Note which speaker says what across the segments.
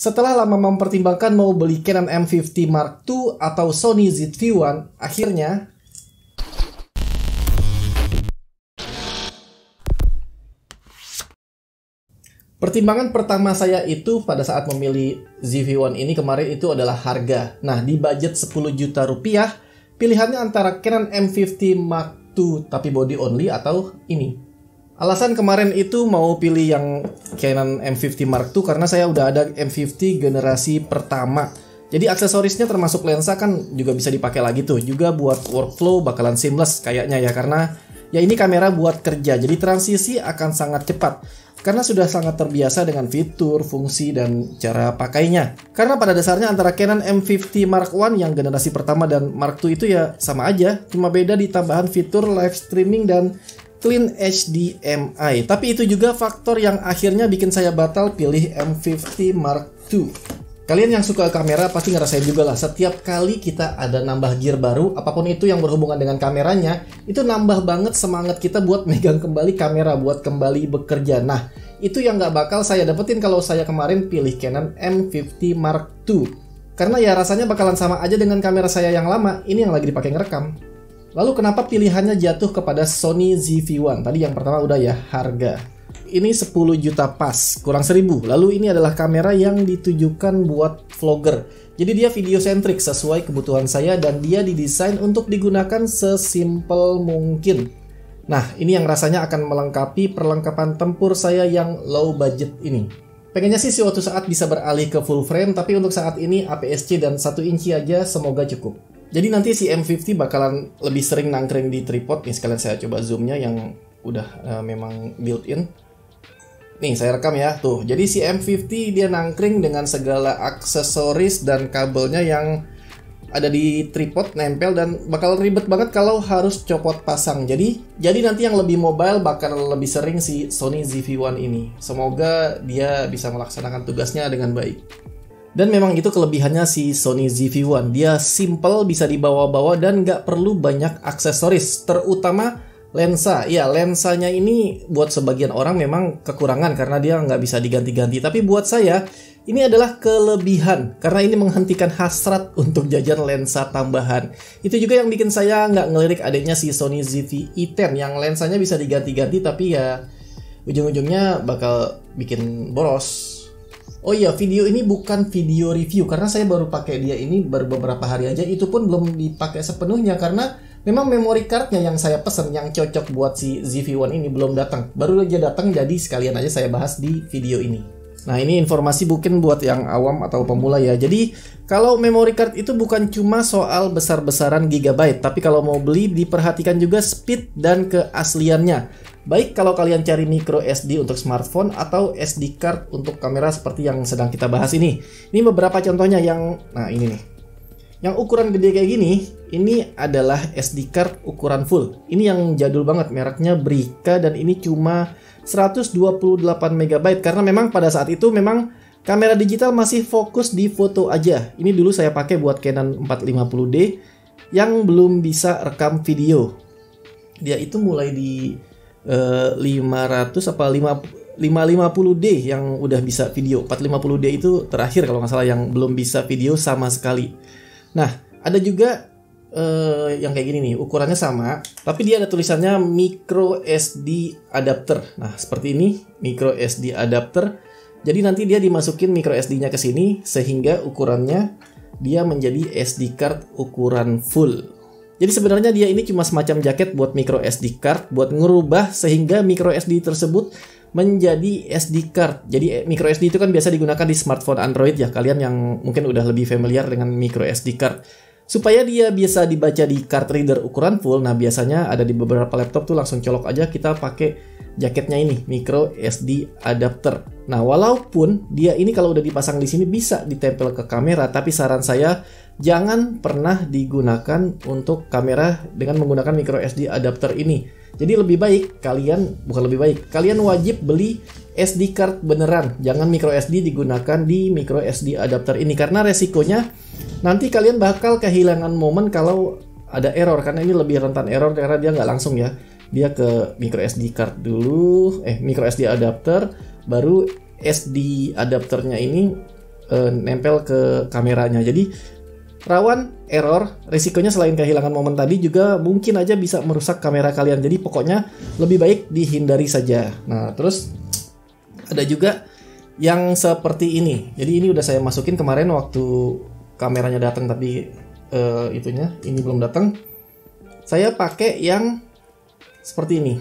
Speaker 1: Setelah lama mempertimbangkan mau beli Canon M50 Mark II atau Sony ZV-1, akhirnya pertimbangan pertama saya itu pada saat memilih ZV-1 ini kemarin itu adalah harga. Nah, di budget 10 juta rupiah, pilihannya antara Canon M50 Mark II tapi body only atau ini. Alasan kemarin itu mau pilih yang Canon M50 Mark II karena saya udah ada M50 generasi pertama. Jadi aksesorisnya termasuk lensa kan juga bisa dipakai lagi tuh. Juga buat workflow bakalan seamless kayaknya ya, karena ya ini kamera buat kerja. Jadi transisi akan sangat cepat karena sudah sangat terbiasa dengan fitur, fungsi, dan cara pakainya. Karena pada dasarnya antara Canon M50 Mark I yang generasi pertama dan Mark II itu ya sama aja, cuma beda di tambahan fitur live streaming dan Clean HDMI. Tapi itu juga faktor yang akhirnya bikin saya batal pilih M50 Mark II. Kalian yang suka kamera pasti ngerasain juga lah, setiap kali kita ada nambah gear baru, apapun itu yang berhubungan dengan kameranya, itu nambah banget semangat kita buat megang kembali kamera, buat kembali bekerja. Nah, itu yang nggak bakal saya dapetin kalau saya kemarin pilih Canon M50 Mark II. Karena ya rasanya bakalan sama aja dengan kamera saya yang lama, ini yang lagi dipakai ngerekam. Lalu kenapa pilihannya jatuh kepada Sony ZV-1? Tadi yang pertama udah ya, harga. Ini 10 juta pas, kurang 1000. Lalu ini adalah kamera yang ditujukan buat vlogger. Jadi dia video sentrik sesuai kebutuhan saya dan dia didesain untuk digunakan sesimpel mungkin. Nah, ini yang rasanya akan melengkapi perlengkapan tempur saya yang low budget ini. Pengennya sih suatu saat bisa beralih ke full frame, tapi untuk saat ini APS-C dan 1 inci aja semoga cukup. Jadi nanti si M50 bakalan lebih sering nangkring di tripod. Nih sekalian saya coba zoomnya yang udah memang built-in. Nih saya rekam ya, tuh. Jadi si M50 dia nangkring dengan segala aksesoris dan kabelnya yang ada di tripod nempel, dan bakal ribet banget kalau harus copot pasang. Jadi nanti yang lebih mobile bakal lebih sering si Sony ZV-1 ini. Semoga dia bisa melaksanakan tugasnya dengan baik. Dan memang itu kelebihannya si Sony ZV-1. Dia simple, bisa dibawa-bawa, dan nggak perlu banyak aksesoris. Terutama lensa. Ya, lensanya ini buat sebagian orang memang kekurangan karena dia nggak bisa diganti-ganti. Tapi buat saya, ini adalah kelebihan. Karena ini menghentikan hasrat untuk jajan lensa tambahan. Itu juga yang bikin saya nggak ngelirik adanya si Sony ZV-E10 yang lensanya bisa diganti-ganti, tapi ya ujung-ujungnya bakal bikin boros. Oh iya, video ini bukan video review karena saya baru pakai dia ini beberapa hari aja. Itu pun belum dipakai sepenuhnya karena memang memory cardnya yang saya pesen yang cocok buat si ZV-1 ini belum datang. Baru aja datang, jadi sekalian aja saya bahas di video ini. Nah, ini informasi mungkin buat yang awam atau pemula ya. Jadi kalau memory card itu bukan cuma soal besar-besaran gigabyte, tapi kalau mau beli diperhatikan juga speed dan keasliannya. Baik kalau kalian cari micro SD untuk smartphone atau SD card untuk kamera seperti yang sedang kita bahas ini. Ini beberapa contohnya yang, nah ini nih. Yang ukuran gede kayak gini, ini adalah SD card ukuran full. Ini yang jadul banget, mereknya Brica, dan ini cuma 128 MB karena memang pada saat itu memang kamera digital masih fokus di foto aja. Ini dulu saya pakai buat Canon 450D yang belum bisa rekam video. Dia itu mulai di 500 apa 550D yang udah bisa video. 450D itu terakhir kalau nggak salah yang belum bisa video sama sekali. Nah, ada juga yang kayak gini nih, ukurannya sama, tapi dia ada tulisannya micro SD adapter. Nah, seperti ini, micro SD adapter. Jadi nanti dia dimasukin micro SD-nya ke sini sehingga ukurannya dia menjadi SD card ukuran full. Jadi sebenarnya dia ini cuma semacam jaket buat micro SD card, buat ngerubah sehingga micro SD tersebut menjadi SD card. Jadi micro SD itu kan biasa digunakan di smartphone Android ya, kalian yang mungkin udah lebih familiar dengan micro SD card. Supaya dia bisa dibaca di card reader ukuran full, nah biasanya ada di beberapa laptop tuh langsung colok aja kita pakai jaketnya ini, micro SD adapter. Nah, walaupun dia ini kalau udah dipasang di sini bisa ditempel ke kamera, tapi saran saya jangan pernah digunakan untuk kamera dengan menggunakan micro SD adapter ini. Jadi lebih baik kalian, bukan lebih baik, kalian wajib beli SD card beneran. Jangan micro SD digunakan di micro SD adapter ini karena resikonya nanti kalian bakal kehilangan momen kalau ada error, karena ini lebih rentan error karena dia nggak langsung ya. Dia ke micro SD card dulu, micro SD adapter, baru SD adapternya ini nempel ke kameranya. Jadi rawan error, risikonya selain kehilangan momen tadi juga mungkin aja bisa merusak kamera kalian. Jadi pokoknya lebih baik dihindari saja. Nah, terus ada juga yang seperti ini. Jadi ini udah saya masukin kemarin waktu kameranya datang, tapi itunya ini belum datang. Saya pakai yang seperti ini.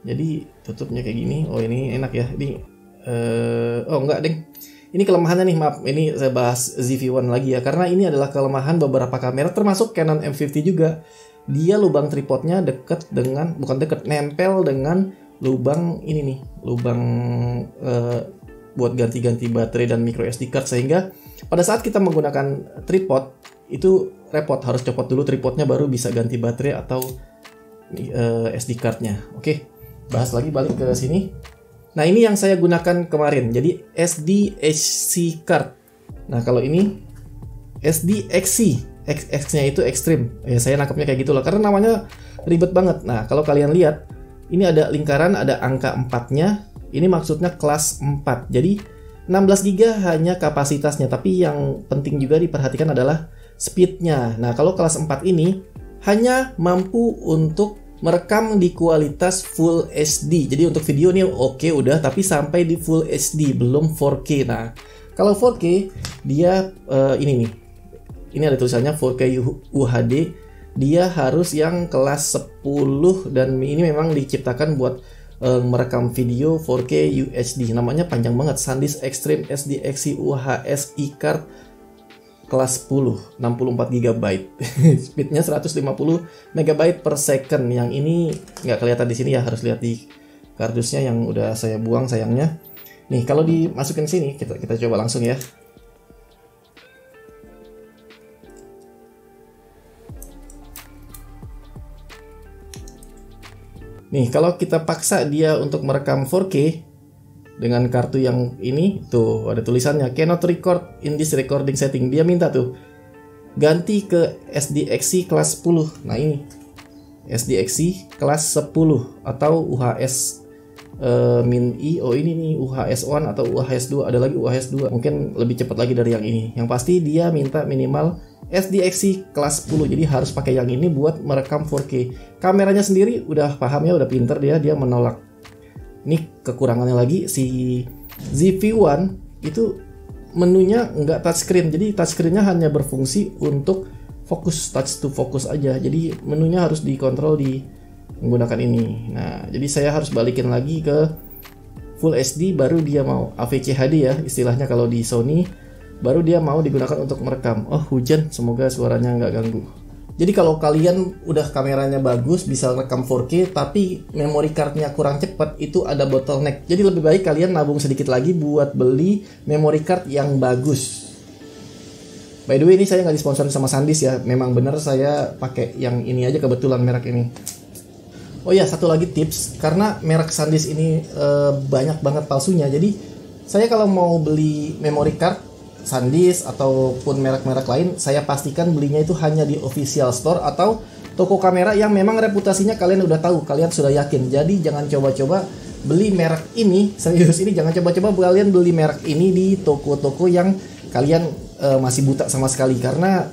Speaker 1: Jadi tutupnya kayak gini. Oh, ini enak ya. Ini oh enggak, deng. Ini kelemahannya nih, maaf. Ini saya bahas ZV-1 lagi ya, karena ini adalah kelemahan beberapa kamera termasuk Canon M50 juga. Dia lubang tripodnya deket dengan, bukan deket, nempel dengan lubang ini nih, lubang buat ganti-ganti baterai dan micro SD card, sehingga pada saat kita menggunakan tripod itu repot, harus copot dulu tripodnya baru bisa ganti baterai atau SD cardnya. Oke, bahas lagi, balik ke sini. Nah, ini yang saya gunakan kemarin, jadi SDXC card. Nah, kalau ini SDXC, X-nya itu ekstrim. Ya, saya nangkapnya kayak gitu loh, karena namanya ribet banget. Nah, kalau kalian lihat, ini ada lingkaran, ada angka 4-nya. Ini maksudnya kelas 4. Jadi 16 GB hanya kapasitasnya, tapi yang penting juga diperhatikan adalah speednya. Nah, kalau kelas 4 ini hanya mampu untuk merekam di kualitas Full HD. Jadi untuk video ini oke udah, tapi sampai di Full HD, belum 4K. Nah, kalau 4K dia ini nih. Ini ada tulisannya 4K UHD. Dia harus yang kelas 10 dan ini memang diciptakan buat merekam video 4K UHD. Namanya panjang banget, SanDisk Extreme SDXC UHS E-Card kelas 10, 64 GB. Speednya 150 MB per second. Yang ini nggak kelihatan di sini ya, harus lihat di kardusnya yang udah saya buang sayangnya. Nih, kalau dimasukin sini, kita coba langsung ya. Nih, kalau kita paksa dia untuk merekam 4K dengan kartu yang ini, tuh ada tulisannya cannot record in this recording setting. Dia minta tuh ganti ke SDXC kelas 10. Nah, ini SDXC kelas 10 atau UHS min I. Oh, ini nih UHS 1 atau UHS 2. Ada lagi UHS 2, mungkin lebih cepat lagi dari yang ini. Yang pasti dia minta minimal SDXC kelas 10. Jadi harus pakai yang ini buat merekam 4K. Kameranya sendiri udah paham ya, udah pinter dia menolak. Ini kekurangannya lagi, si ZV-1 itu menunya nggak touchscreen. Jadi touchscreennya hanya berfungsi untuk fokus, touch to focus aja. Jadi menunya harus dikontrol di menggunakan ini. Nah, jadi saya harus balikin lagi ke Full HD baru dia mau, AVC HD ya istilahnya kalau di Sony, baru dia mau digunakan untuk merekam. Oh, hujan, semoga suaranya nggak ganggu. Jadi kalau kalian udah kameranya bagus, bisa rekam 4K, tapi memory cardnya kurang cepat, itu ada bottleneck. Jadi lebih baik kalian nabung sedikit lagi buat beli memory card yang bagus. By the way, ini saya nggak disponsori sama SanDisk ya. Memang bener saya pakai yang ini aja, kebetulan merek ini. Oh ya, satu lagi tips, karena merek SanDisk ini banyak banget palsunya. Jadi saya kalau mau beli memory card SanDisk ataupun merek-merek lain, saya pastikan belinya itu hanya di official store atau toko kamera yang memang reputasinya kalian udah tahu, kalian sudah yakin. Jadi jangan coba-coba beli merek ini, serius ini jangan coba-coba kalian beli merek ini di toko-toko yang kalian masih buta sama sekali, karena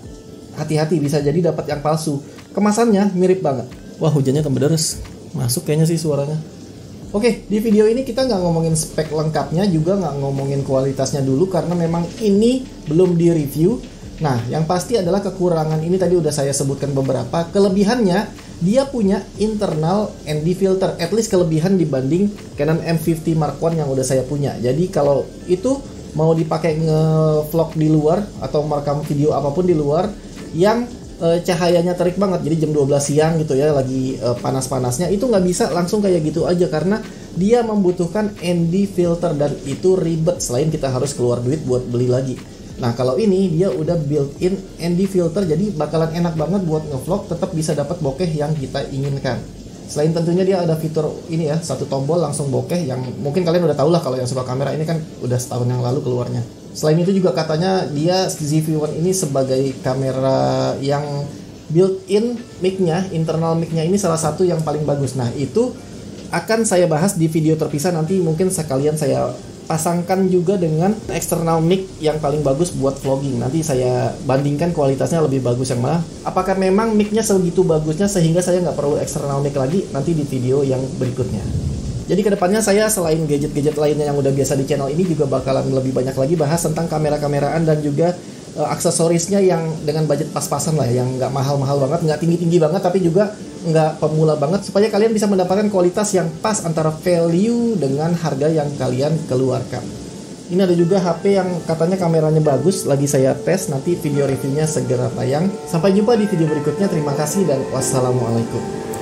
Speaker 1: hati-hati bisa jadi dapat yang palsu. Kemasannya mirip banget. Wah, hujannya temberderes. Masuk kayaknya sih suaranya. Oke, di video ini kita nggak ngomongin spek lengkapnya, juga nggak ngomongin kualitasnya dulu karena memang ini belum di-review. Nah, yang pasti adalah kekurangan ini tadi udah saya sebutkan beberapa. Kelebihannya, dia punya internal ND filter, at least kelebihan dibanding Canon M50 Mark I yang udah saya punya. Jadi kalau itu mau dipakai nge-vlog di luar atau merekam video apapun di luar yang cahayanya terik banget, jadi jam 12 siang gitu ya, lagi panas-panasnya, itu nggak bisa langsung kayak gitu aja karena dia membutuhkan ND filter dan itu ribet, selain kita harus keluar duit buat beli lagi. Nah, kalau ini dia udah built-in ND filter, jadi bakalan enak banget buat ngevlog, tetap bisa dapat bokeh yang kita inginkan. Selain tentunya dia ada fitur ini ya, satu tombol langsung bokeh, yang mungkin kalian udah tau lah kalau yang suka kamera, ini kan udah setahun yang lalu keluarnya. Selain itu juga katanya dia ZV-1 ini sebagai kamera yang built-in mic-nya, internal mic-nya ini salah satu yang paling bagus. Nah, itu akan saya bahas di video terpisah nanti, mungkin sekalian saya pasangkan juga dengan external mic yang paling bagus buat vlogging. Nanti saya bandingkan kualitasnya lebih bagus yang mana. Apakah memang micnya segitu bagusnya sehingga saya nggak perlu external mic lagi, nanti di video yang berikutnya. Jadi kedepannya saya selain gadget-gadget lainnya yang udah biasa di channel ini juga bakalan lebih banyak lagi bahas tentang kamera-kameraan dan juga aksesorisnya yang dengan budget pas-pasan lah, yang nggak mahal-mahal banget, nggak tinggi-tinggi banget, tapi juga nggak pemula banget, supaya kalian bisa mendapatkan kualitas yang pas antara value dengan harga yang kalian keluarkan. Ini ada juga HP yang katanya kameranya bagus, lagi saya tes, nanti video reviewnya segera tayang. Sampai jumpa di video berikutnya, terima kasih dan wassalamualaikum.